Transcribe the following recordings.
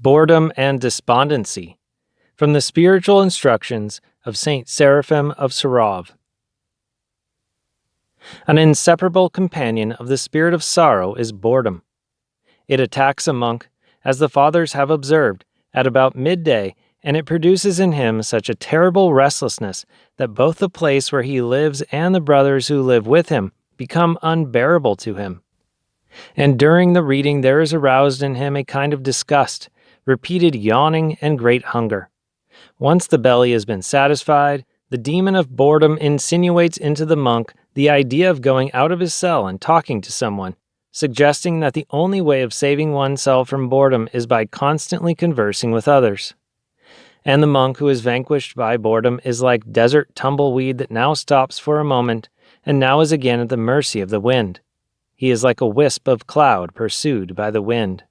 Boredom and Despondency, from the Spiritual Instructions of Saint Seraphim of Sarov. An inseparable companion of the spirit of sorrow is boredom. It attacks a monk, as the fathers have observed, at about midday, and it produces in him such a terrible restlessness that both the place where he lives and the brothers who live with him become unbearable to him. And during the reading there is aroused in him a kind of disgust, repeated yawning, and great hunger. Once the belly has been satisfied, the demon of boredom insinuates into the monk the idea of going out of his cell and talking to someone, suggesting that the only way of saving oneself from boredom is by constantly conversing with others. And the monk who is vanquished by boredom is like desert tumbleweed that now stops for a moment and now is again at the mercy of the wind. He is like a wisp of cloud pursued by the wind.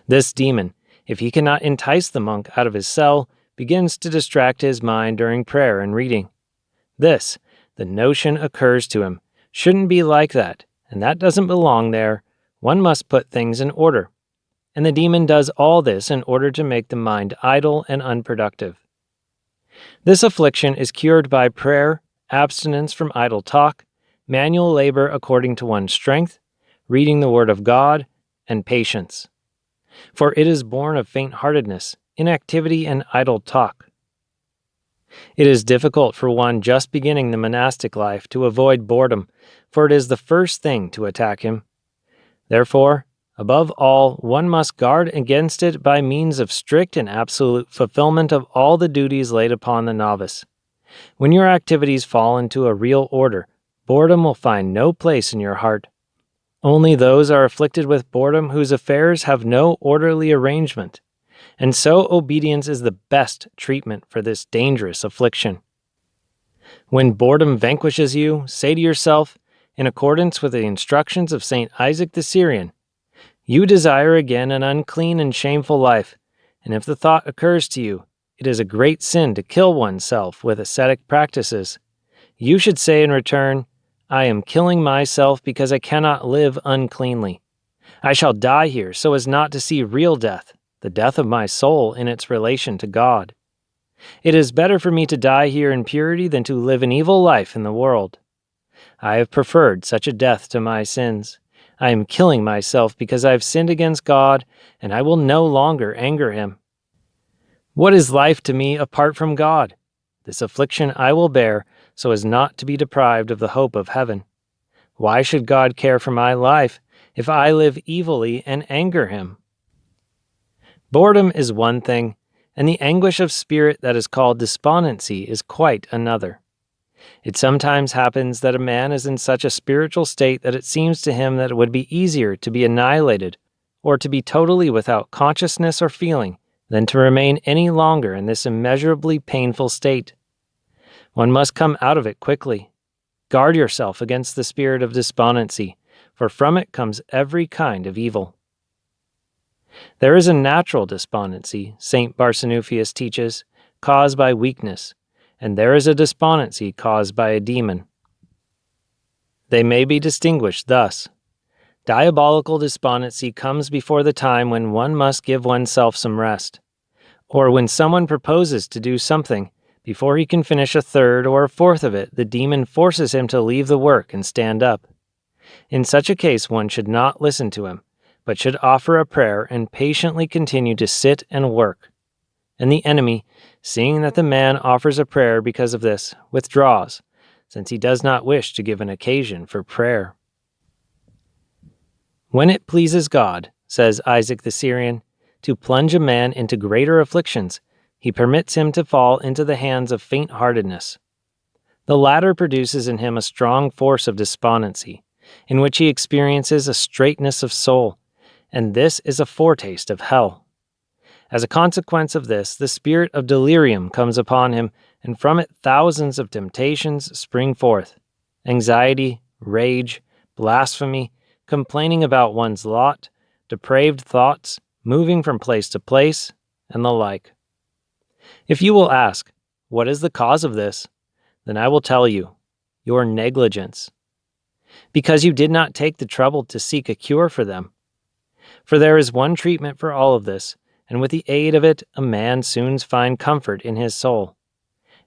This demon, if he cannot entice the monk out of his cell, begins to distract his mind during prayer and reading. This, the notion occurs to him, shouldn't be like that, and that doesn't belong there. One must put things in order. And the demon does all this in order to make the mind idle and unproductive. This affliction is cured by prayer, abstinence from idle talk, manual labor according to one's strength, reading the Word of God, and patience. For it is born of faint-heartedness, inactivity, and idle talk. It is difficult for one just beginning the monastic life to avoid boredom, for it is the first thing to attack him. Therefore, above all, one must guard against it by means of strict and absolute fulfillment of all the duties laid upon the novice. When your activities fall into a real order, boredom will find no place in your heart. Only those are afflicted with boredom whose affairs have no orderly arrangement, and so obedience is the best treatment for this dangerous affliction. When boredom vanquishes you, say to yourself, in accordance with the instructions of St. Isaac the Syrian, you desire again an unclean and shameful life, and if the thought occurs to you, it is a great sin to kill oneself with ascetic practices. You should say in return, I am killing myself because I cannot live uncleanly. I shall die here so as not to see real death, the death of my soul in its relation to God. It is better for me to die here in purity than to live an evil life in the world. I have preferred such a death to my sins. I am killing myself because I have sinned against God, and I will no longer anger Him. What is life to me apart from God? This affliction I will bear, so as not to be deprived of the hope of heaven. Why should God care for my life if I live evilly and anger Him? Boredom is one thing, and the anguish of spirit that is called despondency is quite another. It sometimes happens that a man is in such a spiritual state that it seems to him that it would be easier to be annihilated, or to be totally without consciousness or feeling, than to remain any longer in this immeasurably painful state. One must come out of it quickly. Guard yourself against the spirit of despondency, for from it comes every kind of evil. There is a natural despondency, St. Barsanuphius teaches, caused by weakness, and there is a despondency caused by a demon. They may be distinguished thus. Diabolical despondency comes before the time when one must give oneself some rest, or when someone proposes to do something. Before he can finish a third or a fourth of it, the demon forces him to leave the work and stand up. In such a case, one should not listen to him, but should offer a prayer and patiently continue to sit and work. And the enemy, seeing that the man offers a prayer because of this, withdraws, since he does not wish to give an occasion for prayer. When it pleases God, says Isaac the Syrian, to plunge a man into greater afflictions, He permits him to fall into the hands of faint-heartedness. The latter produces in him a strong force of despondency, in which he experiences a straightness of soul, and this is a foretaste of hell. As a consequence of this, the spirit of delirium comes upon him, and from it thousands of temptations spring forth: anxiety, rage, blasphemy, complaining about one's lot, depraved thoughts, moving from place to place, and the like. If you will ask, what is the cause of this? Then I will tell you, your negligence, because you did not take the trouble to seek a cure for them. For there is one treatment for all of this, and with the aid of it a man soon finds comfort in his soul.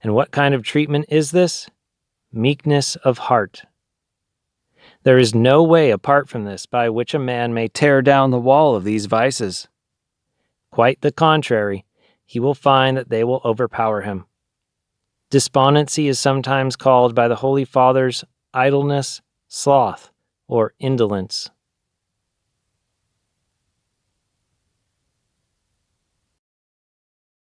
And what kind of treatment is this? Meekness of heart. There is no way apart from this by which a man may tear down the wall of these vices. Quite the contrary, he will find that they will overpower him. Despondency is sometimes called by the Holy Fathers idleness, sloth, or indolence.